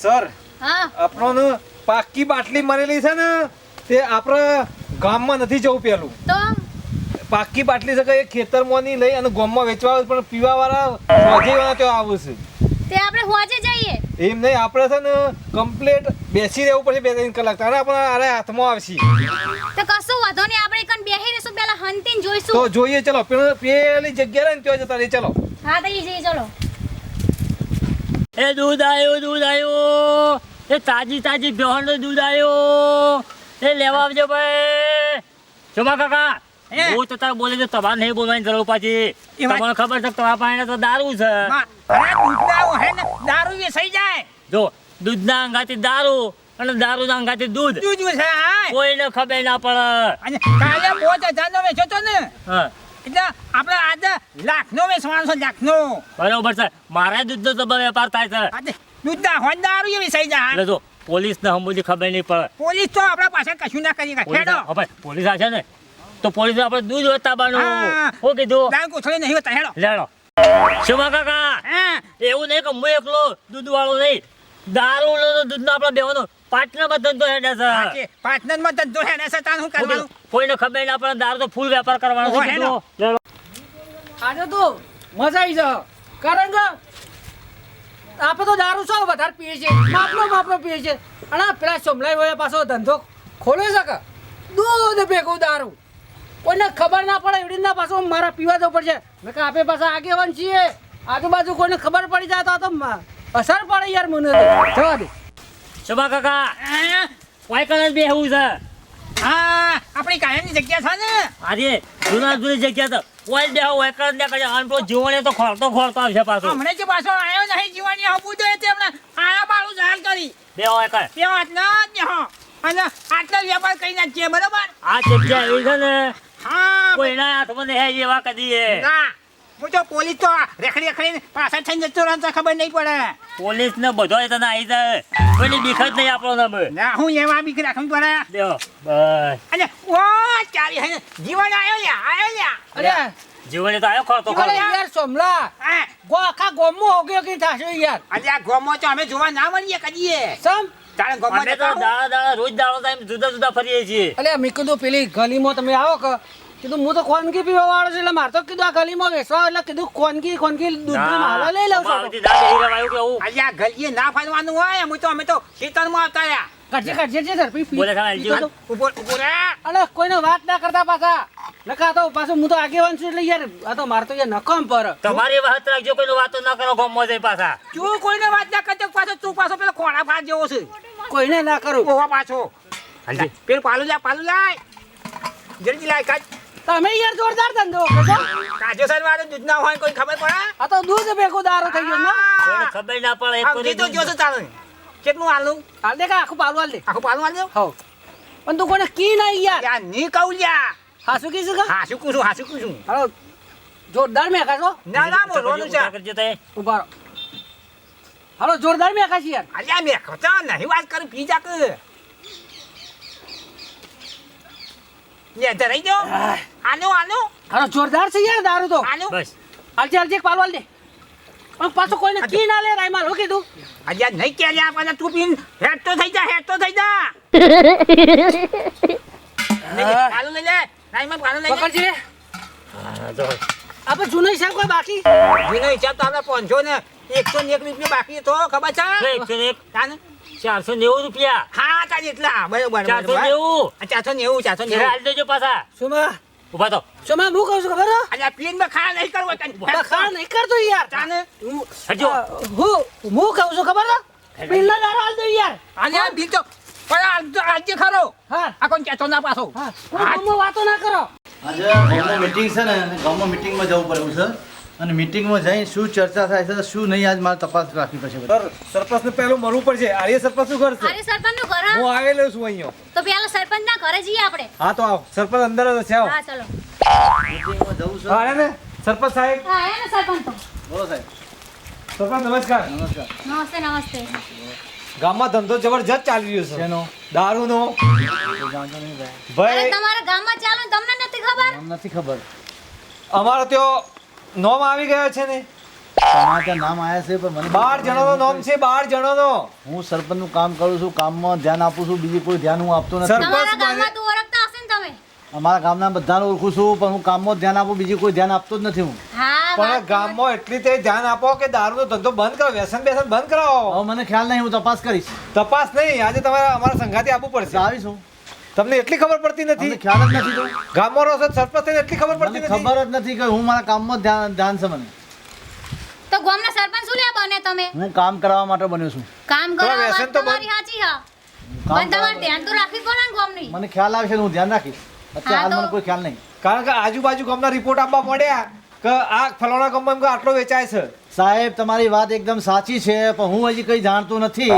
Sir હા આપણને પાકી બાટલી મરેલી છે ને તે આપણે ગામમાં નથી જવું પેલું તો પાકી બાટલી છે કે એ ખેતરમાંની લઈ અને ગામમાં વેચવા આવે પણ પીવા વાળા સોજેવાળા ત્યાં આવે છે તે આપણે હોજે જઈએ એમ નહીં આપણે છે ને કમ્પ્લીટ બેસી રહેવું પડશે 2-3 કલાક તારે આપણે આરે હાથમાં આવશે તો કશું વાંધો નહીં આપણે કન બેહી રહેશું પેલા હંતીન તો જોઈશું જોઈએ ચલો પેલી જગ્યા રહે ને ત્યાં જતા રહી ચલો હા તો ઈ જઈએ ચલો એ દૂધ આવ્યો એ તાજી ભેહણનું દૂધ આવ્યો એ લેવા આવજો ભાઈ ચોમા કાકા હું તો તારે બોલે છે તમારે નહીં બોલવાની જરૂર પાછી તમને ખબર છે કે તમારા પાસે તો દારૂ છે દારૂ વેચાઈ જાય જો દૂધના અંગાથી દારૂ અને દારૂના અંગાથી દૂધ દૂધ છે હા કોઈને ખબર ના પડે અને કાલે 5000 નો વેચ્યો તો ને હા એટલે આપણે આજે લાખનો વેચવાનો છે લાખનો બરોબર છે મારા દૂધનો તો વેપાર થાય છે આજે દૂધના હોય દારૂ એ વેચાઈ જાય એટલે જો પોલીસને હમુજી ખબર નહીં પડે પોલીસ તો આપણા પાસે કશું ના કરી હેડો પોલીસ આવશે ને તો પોલીસ આપણે દૂધ વતાવવાનું હા. શું કીધું દારૂ કોથળી નહીં હોતા હેડો લેડો શોભા કાકા હા એવું નહીં કે હું એકલો દૂધ વાળો નહીં દારૂ દૂધ નો આપડે બેવાનો પાટણમાં ધંધો હેડે છે આજે પાટનરમાં ધંધો હેડે છે તાન હું કરવાનું કોઈને ખબર ના પડે દારૂ તો ફૂલ વેપાર કરવાનો છે ઓહો, કીધું. લેડો. આજે તો મજા આવી જાય કારણ કે આપણે તો દારૂ છો વધારે પીએ છે માપનો પીએ છે અને પેલા સોમલાઈ હોય પાછો ધંધો ખોલે છે કે દૂધ ભેગું દારૂ કોઈને ખબર ના પડે એવી રીતના પાછો મારા પીવા જવું પડશે મેં કહે આપણે પાછા આગેવાન છીએ આજુબાજુ કોઈને ખબર પડી જાય તો અસર પડે યાર મને તો જવા દે શોભા કાકા હા, વાયકલ જ બેહવું છે હા આપણી કાયમની જગ્યા છે ને આજે જૂની જગ્યા તો કોઈ બેહો વાયકલ ને કરે આંટો જીવણે તો ખોરતો આવશે પાછો હમણાં જે પાછો આવ્યો નહીં જીવાની હબુ તો તે હમણાં આયા બાળું જાહેર કરી બેહો વાયકલ તે વાત ના જ હો અને આટલો વેપાર કરી નાખીએ બરોબર આ જગ્યા એવી છે ને હા કોઈના હાથમાં નહીં એવા કદી ના હું તો પોલીસ તો રેખડી પાછળ થઈને જતો રહે તો ખબર નહીં પડે પોલીસ ને બધો તને આવી જાય કોઈની બીક જ નહીં આપણો નંબર ના હું એવા બીક રાખવું પડે બેહો બસ અને ઓ ચાલી હે જીવન આવ્યો લ્યા અરે જીવણે તો આવ્યો ખોરતો અરે યાર સોમલા હા ગો આખા ગોમમાં હોગ્યો કે થશે યાર આજે આ ગોમો તો અમે જોવા ના મળીએ કદીએ સમ તારે ગોમો અમે તો દાડા રોજ દાડો ટાઈમ જુદા ફરીએ છીએ અલે મેં કીધું પેલી ગલીમાં તમે આવો કે કીધું હું તો ખોનગી પીવા વાળો છે એટલે મારે તો કીધું આ ગલીમાં વેચવા એટલે કીધું ખોનગી દૂધની માલા લઈ લઉં છું આજે આ ગલીએ ના ફરવાનું હોય હું તો અમે તો ખેતરમાં આવતા રહ્યા કાઢજે છે ઝડપી પી બોલે ખાવા પીતો તો. ઉભો રે અલે કોઈને વાત ના કરતા પાછા નકા તો પાછું હું તો આગેવાન છું એટલે યાર આ તો મારે તો યાર નકામ પર તમારી વાત રાખજો કોઈનો વાતો ના કરો ગામમાં જઈ પાછા તું કોઈને વાત ના કરતો પાછો તું પાછો પેલો ખોણા ફાટ જેવો છે કોઈને ના કરું ઓવા પાછો પેલું પાલું લાય જલ્દી લાય કાજ તમે યાર જોરદાર ધંધો કરશો કાજો સર વાળું દૂધ ના હોય કોઈ ખબર પડે આ તો દૂધ ભેગું દારૂ થઈ ગયો ને કોઈને ખબર ના પડે એક આ કોઈને કીધું જો તો ચાલે કેટલું આલું હાલ દે કે આખું પાલું હાલ દે આખું પાલું આલ દો હો પણ તું કોઈને કી નહીં યાર યા ની કહું લ્યા હા શું કીધું કે હાસું કુશું હાલો જોરદાર મેકા છો ના ના બોલવાનું છે કરજો તે ઉભા રહો હાલો જોરદાર મેકા છે યાર અલ્યા મેં ખતા નહીં વાત કરું પી જાક લે ધરાઈ દો આનો હાલો જોરદાર છે યાર દારૂ તો આનો બસ હાલજે એક પાલું હાલ દે પણ પાછું કોઈને કી ના લે રાયમાલ હું કીધું અલ્યા નહીં કે લ્યા પાછા તું પીન હેડ તો થઈ જા પાલું લઈ લે નાઈમાં પાલું લઈ લે પકડજે હા જો આપણે જૂનો હિસાબ કોઈ બાકી જૂનો હિસાબ તો આપણે 500 ને 101 રૂપિયા બાકી તો ખબર છે 101 તાને 490 રૂપિયા હા તાજી એટલા બરોબર 490 490 હાલ દેજો પાછા સુમા ઉભા તો સુમા હું કહું છું ખબર હે? અલ્યા પીન માં ખા નહીં કરવો બખાડ નહીં કરતો યાર તાને હજો હું કહું છું ખબર હે? પીલા દારૂ હાલ દે યાર અલ્યા બી તો પણ આજે ખરો હા આ કોણ કેતો ના પાછો હા કોઈ ગમો વાતો ના કરો આજે ગામમાં મીટિંગ છે ને ગામમાં મીટિંગમાં જવું પડ્યું છે અને મીટિંગમાં જઈને શું ચર્ચા થાય છે શું નહીં આજ મારે તપાસ રાખવી પડશે બધી. સરપંચ ને પેલું મળવું પડશે આર્ય સરપંચ શું કરશે અરે સરપંચ નું ઘર હું આવેલો છું અહીંયા તો પેલા સરપંચ ના ઘરે જઈએ આપણે હા તો આવો સરપંચ અંદર જ છે આવો હા ચલો મીટિંગમાં જવું છે હા ને સરપંચ સાહેબ હા આયા ને સરપંચ તો બોલો સાહેબ સરપંચ નમસ્કાર નમસ્કાર નમસ્તે ગામમાં ધંધો જબરજસ્ત ચાલી રહ્યો છે શેનો? દારૂનો કોઈ જાણતો નહીં ભાઈ અરે ભાઈ તમારા ગામમાં ચાલો ને તમને નથી ખબર મને નથી ખબર અમારો ત્યાં નોમ આવી ગયો છે ને તમારા ત્યાં નામ આવ્યા છે પણ મને 12 જણાનો નામ છે, 12 જણાનો. હું સરપંચનું કામ કરું છું, કામમાં ધ્યાન આપું છું, બીજી કોઈ ધ્યાન હું આપતો નથી. તમારા ગામમાં તું ઓળખતા હશે ને તમે? અમારા ગામના બધાને ઓળખું છું પણ હું કામમાં જ ધ્યાન આપું, બીજી કોઈ ધ્યાન આપતો જ નથી હું. હા પણ ગામમાં એટલી તે ધ્યાન આપો કે દારૂનો ધંધો બંધ કરો, વ્યસન બેસન બંધ કરાવો. હવે મને ખ્યાલ નહીં, હું તપાસ કરીશ. તપાસ નહીં, આજે તમારે અમારા સંઘાથી આવવું પડશે. આવીશું. તમને એટલી ખબર પડતી તમને નથી? ખ્યાલ જ નથી તો ગામમાં રહો છો, સરપંચ થઈને એટલી ખબર મને પડતી નથી? ખબર જ નથી કે હું મારા કામમાં જ ધ્યાન છે મને. તો ગામના સરપંચ શું લે બને તમે? હું કામ કરાવવા માટે બન્યો છું. કામ તો કરો વ્યસન વાત તો તમારી સાચી હા. કામ પણ તમારે ધ્યાન તો રાખવી પડે ને ગામની. મને ખ્યાલ આવશે હું ધ્યાન રાખીશ. અત્યારે હાલ હા, તો- મને કોઈ ખ્યાલ નહીં. કારણ કે આજુબાજુ ગામના રિપોર્ટ આપવા મળ્યા કે આ ફલાણા ગામમાં આટલો વેચાય છે. સાહેબ તમારી વાત એકદમ સાચી છે પણ હું હજી કંઈ જાણતો નથી.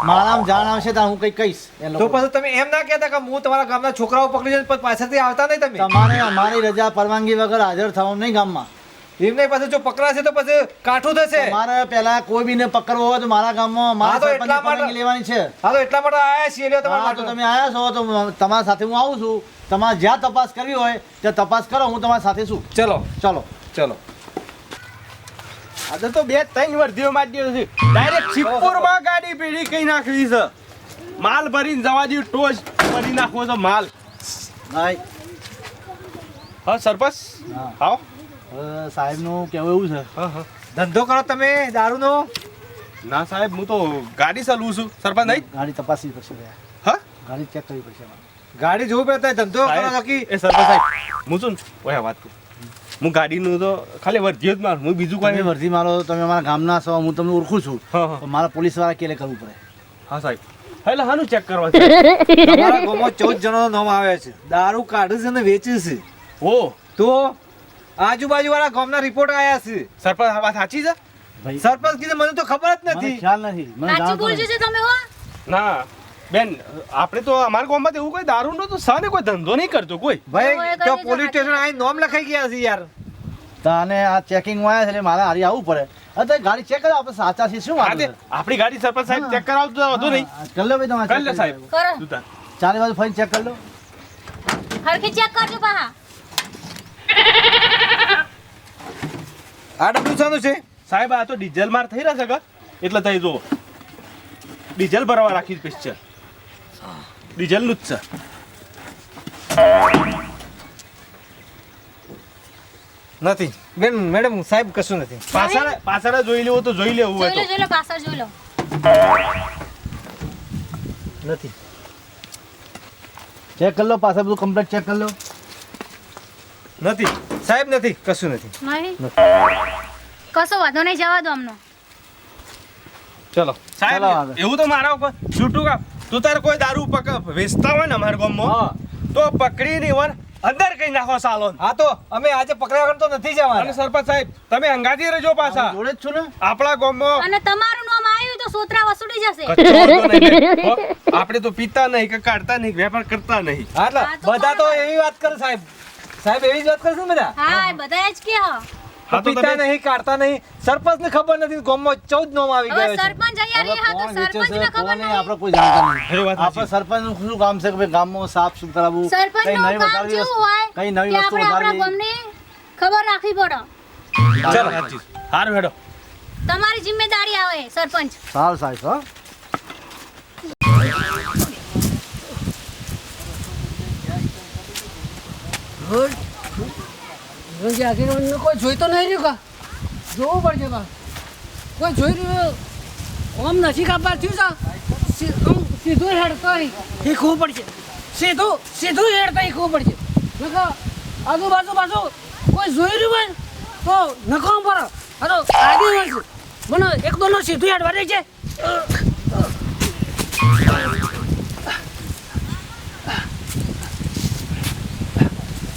મારામાં જાણ આવશે તો હું કંઈ કહીશ એ તો લોકો. પછી તમે એમ ના કહેતા કે હું તમારા ગામના છોકરાઓ પકડી જઈને પછી પાછળથી આવતા નહીં તમે? તમારે અમારી રજા પરવાનગી વગર હાજર થવાનું નહીં ગામમાં. એમને પાસે જો પકડાશે તો પછી કાઠું થશે. તમારે પહેલા કોઈ બીને પકડવો હોય તો મારા ગામમાં હા, મારા તો સરપંચની એટલા માટે- પરવાનગી લેવાની છે. હા તો એટલા માટે આયા છીએ લ્યો તમારા હા, તો માટે. તમે આયા છો તો તમારા સાથે હું આવું છું. તમારે જ્યાં તપાસ કરવી હોય ત્યાં તપાસ કરો, હું તમારી સાથે છું. ચલો ચાલો. ચલો. આજે તો 2-3 વર્ધીઓ મારી છે. ડાયરેક્ટ સિપ્પોરમાં ગાડી પીડી કઈ નાખવી છે. માલ ભરીને જવા દઉં, ટોચ ભરી નાખવો છે માલ. ભાઈ હા સરપંચ હા. આવો. હવે સાહેબનું કહેવું એવું છે. હા હા. ધંધો કરો તમે દારૂનો? ના સાહેબ હું તો ગાડી ચલાવું છું સરપંચ નહીં. ગાડી તપાસવી પડશે ભાઈ. હા ગાડી ચેક કરવી પડશે અમારે. ગાડી જોવી પડે તો ધંધો કરો સાહેબ, બાકી. એ સરપંચ સાહેબ હું છું ને ઓય વાત કરું. હું ગાડીનું તો ખાલી વર્ધીઓ જ મારું, હું બીજું તમે કોઈ. વર્ધી મારો, તમે અમારા ગામના છો, હું તમને ઓળખું છું. હા હા તો મારા પોલીસવાળા કેલે કરવું પડે. હા સાહેબ. એટલે હાનું ચેક કરવા છે? તમારા ગામમાં 14 જણાનો નામ આવે છે, દારૂ કાઢે છે અને વેચે છે. ઓ તો આજુબાજુ વાળા ગામના રિપોર્ટ આયા છે. સરપંચ આ વાત સાચી છે? ભાઈ સરપંચ કીધું મને તો ખબર જ મને નથી. ખ્યાલ નથી, મને સાચું જાણતો બોલજો નથી. છો તમે હો. ના બેન, આપણે તો અમારા ગામમાં તો એવું કોઈ દારૂનો તો સાને કોઈ ધંધો નહીં કરતો કોઈ. ભાઈ તો પોલીસ સ્ટેશન આવીને નામ લખાઈ ગયા છે યાર. તાને આ ચેકિંગ માં આવ્યા છે એટલે મારે હારી આવવું પડે. અત્યારે ગાડી ચેક કરો, આપણે સાચા છીએ. શું વાત હા, છે? તે આપણી ગાડી સરપંચ સાહેબ ચેક કરાવતો તો વધુ નહીં. હા, કરી લો ભાઈ તમારે કરી check લે સાહેબ. કરો તું તાર. ચારે બાજુ ફરીને ચેક કરી લો. હરખી ચેક કરજો પાહા. આ ડબલું શાનું છે? સાહેબ આ તો ડીઝલ માર થઈ રહ્યા છે કે એટલે થઈ જો ડીઝલ ભરવા રાખી સ્પેશિયલ ડીઝલનું જ છે. નથી બેન, મેડમ સાહેબ કશું નથી. પાછળ જોઈ લેવું તો જોઈ લેવું હોય જોઈ લો તો. જોઈ લો પાછળ જોઈ લો. નથી. ચેક કરી લો, પાછા બધું કમ્પ્લીટ ચેક કરી લો. નથી સાહેબ, નથી, કશું નથી. નહીં કશો વાંધો નહીં, જવા દો અમનો. ચલો. સાહેબ ચાલો આગળ. એવું તો મારા ઉપર છૂટું કા તું તારે કોઈ દારૂ વેચતા હોય ને અમારા ગામમાં તો પકડીને ઈવન અંદર કઈ નાખો સાલો. હા તો અમે આજે પકડ્યા વગર તો નથી અને જવાના. સરપંચ સાહેબ તમે અંગાથી રહેજો પાછા. હું જોડે જ છું ને. આપણા ગામમાં અને તમારું નામ આવ્યું તો સોતરા વસૂડી જશે. કચરો તો નહીં બેન. હો, આપણે તો પીતા નહીં કે કાઢતા નહીં, વેપાર કરતા નહીં. હા, એટલે હા, તો બધા તો બરાબર. એવી વાત કરે સાહેબ. સાહેબ એવી જ વાત કરે છે ને બધા. હા એ બધા જ કે હા. હા, તો પીતા તમે- નહીં, કાઢતા નહીં. સરપંચ ને ખબર નથી, ગામમાં 14 નામ આવી હવે ગયો છે. સરપંચ અહીંયા રહ્યા તો કોણ વેચે સરપંચને છે, ખબર કોણ નહીં, નહીં. આપણે કોઈ જાણતા નહીં. ખરી વાત આપણે સરપંચનું શું કામ છે કે ભાઈ ગામમાં સાફ સુથરું કરાવવું, કઈ સરપંચનું નવી કામ વધારવી કેવું વસ્તુ- હોય કઈ નવી કે વસ્તુ આપણે આપણા વધારવી. ગામની ખબર રાખવી પડે. ચલો સારું હેડો. તમારી જિમ્મેદારી આવે સરપંચ. સારું સાહેબ. હો કોઈ જોઈ તો નહીં રહ્યું કા? જોવું પડશે કા? કોઈ જોઈ રહ્યું? આમ નથી કાપવા થયું છે? આમ સીધું હેડતા શીખવું પડશે. સીધું હેડતા શીખવું પડશે. નકર આજુબાજુ પાછું કોઈ જોઈ રહ્યું હોય તો નકામ પર આ તો આગળ મળશે. મને એક દોનો સીધું હેડવા દે છે.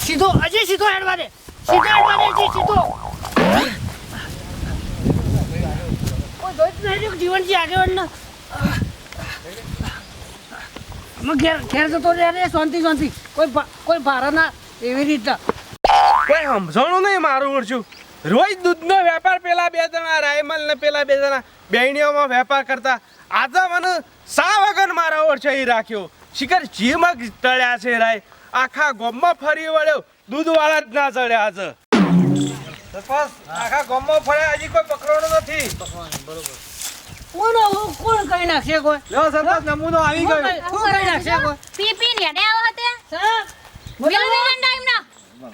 સીધો હજી સીધો હેડવા દે. સીધો હેડવા દે છે, સીધો. કોઈ જોઈ જ નહીં રહ્યું જીવનજી આગેવાનને. ઘેર જતો રહે શાંતિ. કોઈ ભારા ના એવી રીતના. કોઈ સમજણું નહીં મારું ઓળશું. રોજ દૂધનો વેપાર પેલા 2 જણા રાયમલ ને પેલા 2 જણા બેણીઓમાં વેપાર કરતા. આજે મને સા વગર મારા ઓળશે એ રાખ્યો. શિખર જીમાં ટળ્યા છે રાય. આખા ગામમાં ફરી વળ્યો, દૂધવાળા જ ના ચડ્યા આજે. સરપંચ આખા ગામમાં ફર્યા હજી કોઈ પકડવાનું નથી. કોણ કઈ નાખશે કોઈ લ્યો સરપંચ નમૂનો આવી ગયો. શું કઈ નાખશે કોઈ પી પી ને હેડે આવો હતે સાહેબ વેલ વેલ ટાઈમ ના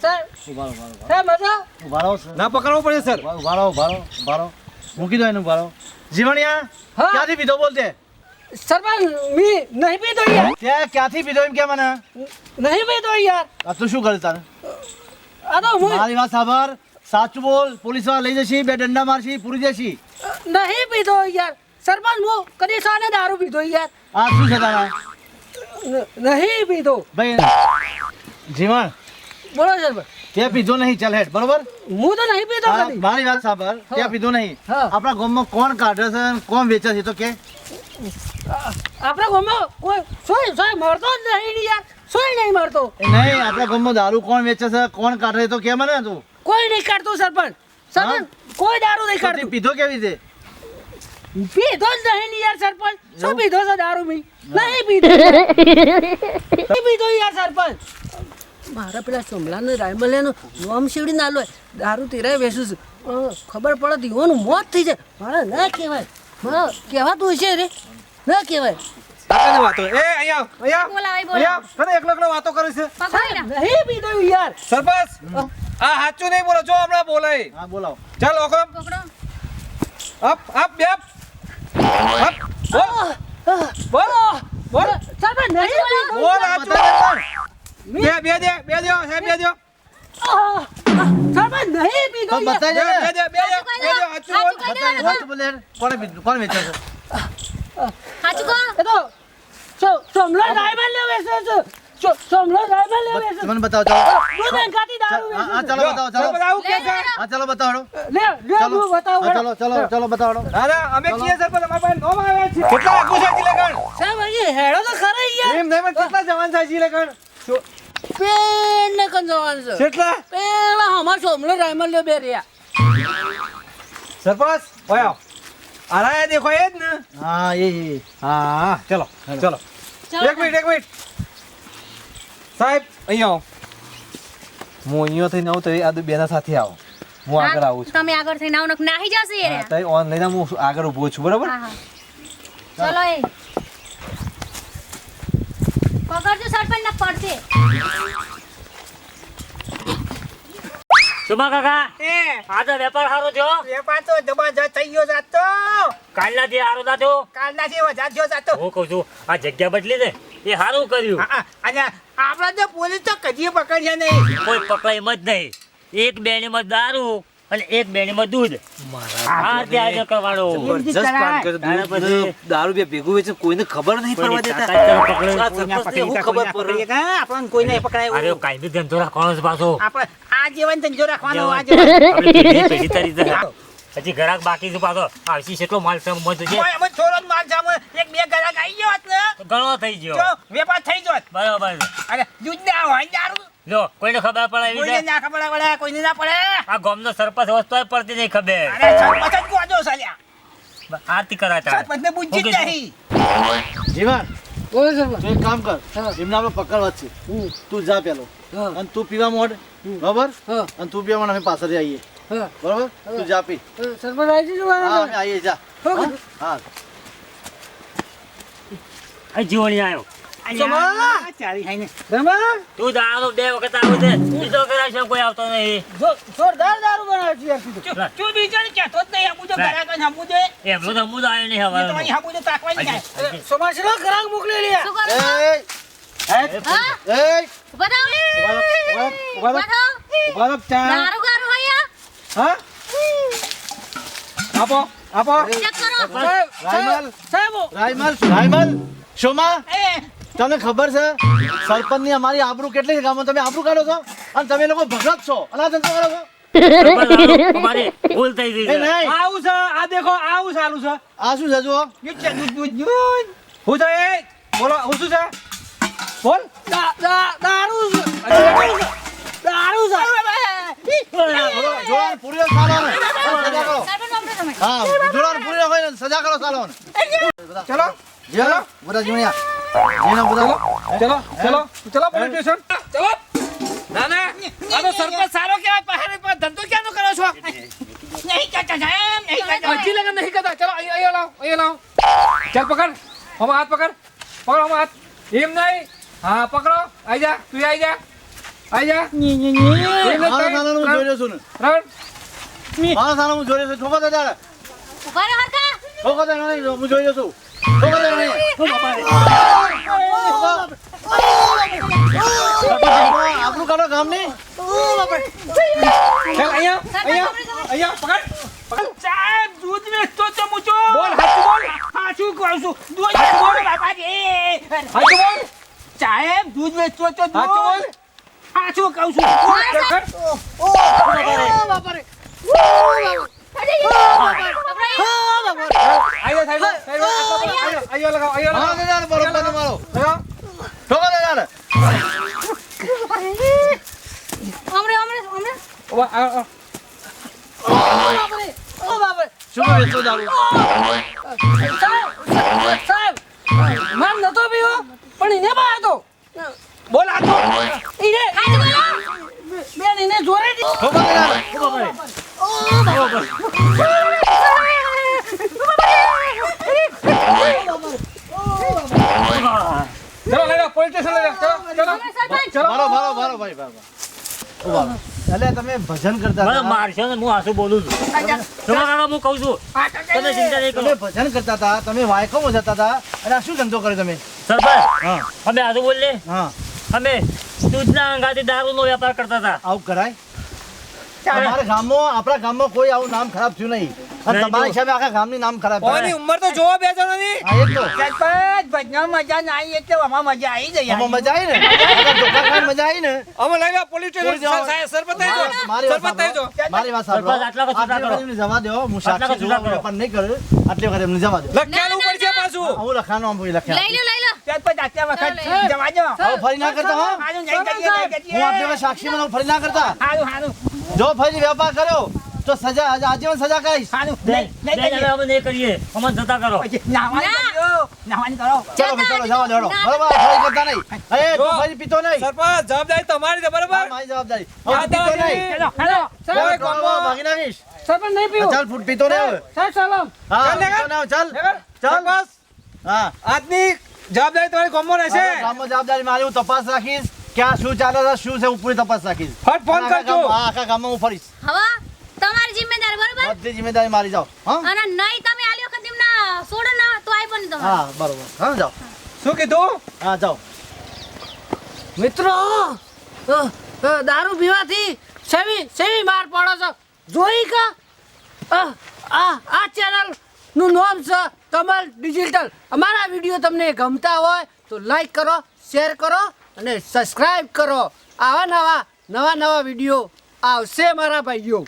સાહેબ મજા ઉભા રહો સર. ના પકડવો પડે સર. ઉભા રહો, ઉભા રહો, ઉભા રહો. મૂકી દો એને, ઉભા રહો. જીવણિયા હા. ક્યાંથી પીધો બોલતે? સરપંચ મી નહીં પીતો યાર ત્યાં ક્યાંથી પીધો એમ કે મને? નહીં પીતો યાર આ તું શું કરે તારે? આ તો હું મારી વાત સાંભળ, સાચું બોલ. પોલીસ વાળા લઈ જશી, 2 દંડા મારશી, પૂરી જશી. નહીં પીતો યાર સરપંચ હું કદી સાને દારૂ પીતો યાર આ શું છે તારા? નહીં પીતો ભાઈ જીવણ, બોલો સરપંચ તે પીધો નહીં, ચાલ હેડ, બરોબર? હું તો નહીં પીતો હા, કદી મારી વાત સાંભળ, હા. ત્યાં પીધો નહીં. હા. આપણા ગામમાં કોણ કાઢે છે અને કોણ વેચે છે તો કે? આપણા ગામમાં કોઈ સોય મરતો જ નહીં યાર સોય નહીં મરતો એ નહીં, આપણા ગામમાં દારૂ કોણ વેચે છે, કોણ કાઢે છે તો કે મને તું. કોઈ નહીં કાઢતું સરપંચ સરપંચ કોઈ દારૂ નહીં તો તે કાઢતું પીધો કેવી રીતે? પીધો જ નહીં ને યાર સરપંચ શું પીધો છે દારૂ મી નહીં પીધો નહીં પીધો યાર સરપંચ મારા પેલા સોમલાને રાયમલિયાનું નામ શેવડી ના લો દારૂ તેરાય વેચું છું ખબર પડે તો એવાનું મોત થઈ જાય મારે ના કહેવાય મારે કહેવાતું હશે રે ના કહેવાય કાકાની વાતો. એ અહીંયા બોલાવાય, અહીંયા તને એકલો એકલો વાતો કરે છે. પકડી ના નહીં પીધો યાર સરપંચ આ સાચું નહીં બોલો જો હમણાં બોલાય. હા, બોલાવો. ચાલ ઓકમ પકડો અપ અપ બે અપ બોલ બોલ બોલ સરપંચ નહીં પીધો બોલ સાચું બોલ. બે દે સાહેબ બે દે સરપંચ નહીં પીધો તો યાર બતાવી દે ને. સાચું બોલ. સાચું બોલ યાર. કોણે પીધું? કોણ વેચે છે? સાચું કહો એ તો સોમલા રાયમલિયા વેચે છે સોમલા રાયમલિયા વેચે છે મને બતાવો, ચાલો. હું બેંકાથી દારૂ હા, વેચું ચાલો બતાવો, ચાલો. સરપંચ આવું કે છે? હા, ચાલો બતાવો. લે ચાલો. હું બતાવું હા, ચાલો બતાવો. ના ના અમે કીએ સરપંચ અમારા પાસે નોમ આવ્યા છે. કેટલા આગુ છે જી લગન? સાહેબ હજી હેડો તો ખરા યાર એમ નહીં પણ કેટલા જવાન છે જી લગન? પેન ને કંજવાન છે કેટલા? પેલા અમાર સોમલો રાયમલિયા બે રહ્યા સરપંચ ઓય આવ. આરાયા દેખો એ જ ને? હા, એ. હા ચલો ચલો એક મિનિટ સાહેબ અહીંયા આવો. હું અહીંયા થઈને આવું તો એ આ બેના સાથે આવો. હું આગળ આવું છું. તમે આગળ થઈને આવો ને નાહી જશે એ રે હા, તઈ ઓન લઈને હું આગળ ઊભો છું બરાબર. હા હા ચલો એ પકડજો સરપંચ ના પડશે સુમા કાકા આ તો વેપાર સારો થયો. વેપાર તો જબરજસ્ત થઈ ગયો જાતો કાલના જે હારો થયો. કાલના જેવો જાત્યો જાતો હું કહું છું આ જગ્યા બદલી દે એ સારું કર્યું. અને આપણા તો પોલીસ તો કદી પકડ્યા નહીં કોઈ પકડાય મત નહીં. એક બેણીમાં દારૂ અને એક બેણીમાં દૂધ. આ ત્યાં જ કરવાનો. જબરજસ્ત પ્લાન કર્યો. તારા પછી દારૂ બે ભેગું વેચે કોઈને ખબર નહીં પડવા કોઈની દેતા. તાકાત ચાલો પકડે. આ સરપંચને શું ખબર પડે? આપણને કોઈ નહીં પકડાય અરે કાયમી ધંધો રાખવાનો છે પાછો. આપણે આ જીવન ધંધો રાખવાનો આ આપણે જીવન પેઢી પેઢી તરી જાય. હજી ગ્રાહક બાકી છે પાછો. આવશી કેટલો માલ છે મત છે. અમે થોડો જ માલ સામે એક બે ગ્રાહક આવી ગયો હોત ને તો ઘણો થઈ તો ગયો. વેપાર થઈ જોત બરોબર છે. અને દૂધ ના હોય દારૂ જો કોઈને ખબર પડે એવી કોઈને છે? ના ખબર પડે કોઈને ના પડે આ ગામનો સરપંચ વસ્તુ પડતી નહીં ખબર. અરે સરપંચ જ ગોજો સાલ્યા આરતી કરાતા સરપંચને બુદ્ધિ જ નહીં જીવણ, બોલો સરપંચ તું એક કામ કર. હા. એમને આપણે પકડવા જ છે. તું જા પેલો હા અને તું પીવા મોડ, બરોબર? હા અને તું પીવા અમે પાછળ આવીએ, હા બરોબર? તું જા પી. સરપંચ આવી જજો હા, અમે આવીએ, જા. હા. હા. આ જીવણી આવ્યો. આ ચારી ખાઈને રમા તું દારૂ 2 વખત આવું છે. બીજો કરાવશે કોઈ આવતો નહીં. જોરદાર દારૂ બનાવે છે યાર કીધું તું બીજાને કહેતો જ નહીં હમું તો ના. ગ્રાહક ને હમું દે એમનો તો મુદ આવ્યો નહીં તમારી હવાનો. હમું તો તાકવાની જાય સમાજનો ગ્રાહક મોકલી લ્યા શું કરો એ, હા એ, બતાવો ઉભા રહો. ઉભા રહો, ચા. દારૂ ગારું હોય હા આપો આપો ચેક કરો રાયમલ, સાહેબ રાયમલ, શોમા, એ તમને ખબર છે સરપંચની અમારી આબરૂ કેટલી છે ગામમાં? તમે આબરૂ કાઢો છો અને તમે લોકો ભગત છો અને આ ધંધો કરો છો. અમારી ભૂલ થઈ ગઈ એ છે. નહીં, આવું છે આ દેખો આવું ચાલુ છે. આ શું છે જુઓ? દૂધ છે દૂધ દૂધ દૂધ હું છે એ બોલો હું શું છે બોલ. દારૂ છે દારૂ છે જોડાણ પૂરી સાલોને સજા કરો. સરપંચ આપણે તમે હા, જોડાણ પૂરી હોય ને સજા કરો સાલોને. ચલો જીવણ, બધા જીવણિયા, જીવણ બધા. ચલો ચલો ચલો પોલીસ સ્ટેશન ચલો ના ના આ તો સરપંચ સારો કહેવાય પહાડી પર ધંધો ક્યાંનો કરો છો નહીં કરતા સાહેબ નહીં કરતા હજી લગન નહીં કરતા ચલો અહીંયા લાવ ચાલ પકડ હમણાં હાથ પકડ હમણાં હાથ એમ નહીં હા પકડો આઈ જા તું આઈ જા મારા સાલાનું હું જોઈ રહ્યો છું ને મારા સાલાનું હું જોઈ રહ્યો છું ઠોકો દે તારે ઉભા રહો હરખા. ઠોકો દે નહીં હું જોઈ રહ્યો છું ઠોકો દે નહીં આપણું કાઢો ગામ નહીં ચાલ અહીંયા પકડ સાહેબ દૂધ વેચતો તો મુચો બોલ હાચું બોલ સાચું કહું છું દૂધ બોલ બાપાજી હાચું બોલ સાહેબ દૂધ વેચતો તો હાચું બોલ સાચું કહું છું અહીંયા લગાવ મારો દે તારે બરોબર ને મારો ઠોકો દે તારે શું વેચો દારૂ સાહેબ માન નતો પીવો પણ એને બહાર હતો બોલ હાચું બેન એને જોરે ઠોકો દે તારે ચલો લઈ લો પોલીસ સ્ટેશન લઈ લો ચલો મારો ભાઈ ઉભા રહો. એટલે તમે ભજન કરતા મને હતા મારશો ને હું હાસુ બોલું છું જમા કાકા હું કહું છું તમે ચિંતા નહીં તમે કરો ભજન કરતા હતા તમે વાયકોમાં જતા હતા અને આ શું ધંધો કર્યો તમે સરપંચ હા અમે હાસુ બોલીએ હા અમે દૂધના અંગાથી દારૂનો વેપાર કરતા હતા આવું કરાય તમારા ગામમાં આપણા ગામમાં કોઈ આવું નામ ખરાબ થયું નહીં અને નહીં તમારી તો. સામે આખા ગામની નામ ખરાબ ઓની થાય ઉંમર તો જોવો બે જણાની હા એ જ તો સરપંચ ભજનમાં મજા ના આવી એટલે આમાં મજા આવી ગઈ આમાં મજા આવી ને આખા ધોકા ખાઈને મજા આવી ને અમે લઈ લો પોલીસ પોલીસ સ્ટેશન જવા- સરપંચ થઈ જાઓ મારી વાત સરપંચ થઈ જાઓ સાંભળો. મારી વાત સાંભળો. સરપંચ, આટલા વખત આટલી છૂટા વખત એમને જવા દો હું આટલા સાક્ષી વખત છૂટા જોવા કરો. વેપાર નહીં કરું આટલી વખત એમને જવા દો લખેલું પડશે પાછું હું લખાણું આમ લખ્યા લઈ લો સરપંચ આટલા વખત જવા દો હવે ફરી ના કરતા હો હારું નહીં કરીએ નહીં કરીએ. હું આપણી વખત સાક્ષી બનાવું ફરી ના કરતા હારું હારું જો ફરી વેપાર કર્યો તો સજા આજીવન સજા કહીશ હારું નહીં નહીં નહીં, કરીએ. અમે નહીં કરીએ અમે જતા કરો પછી નાહવાનું કરજો નાહવાનું કરો ચાલો ભાઈ ચાલો જવા દો બરોબર ફરી કરતા નહીં એ તું ફરી પીતો નહીં સરપંચ જવાબદારી તમારી છે બરાબર મારી જવાબદારી હવે આ પીતો તો નહીં હેલો હેલો હવે કોણ કોણ ભાગી નાખીશ સરપંચ નહીં પીવો ચાલ ફૂટ પીતો નહીં હવે સાહેબ સલામ હા ચાલ, પીતો નહીં હવે, ચાલ ચાલ બસ હા આજની જવાબદારી તમારી કોમમાં રહેશે હવે ગામમાં જવાબદારી મારી હું તપાસ રાખીશ કે આ શું ચાલે છે શું છે હું પૂરી તપાસ રાખીશ ફટ ફોન આખા કરજો ગામમાં- આખા ગામમાં હું ફરીશ હવે તમારી જિમ્મેદારી બરોબર બધી જિમ્મેદારી મારી જાઓ હા અને નહીં તમે આલી વખત એમના છોડો ના તો આઈ પણ તમારે હા બરોબર હા જાઓ શું કીધું હા જાઓ મિત્રો દારૂ પીવાથી સેવી માર પડો છો જોઈ કા આ ચેનલ નું નામ છે કમલ ડિજિટલ અમારા વિડીયો તમને ગમતા હોય તો લાઈક કરો શેર કરો અને સબસ્ક્રાઇબ કરો આવા નવા વિડીયો આવશે મારા ભાઈઓ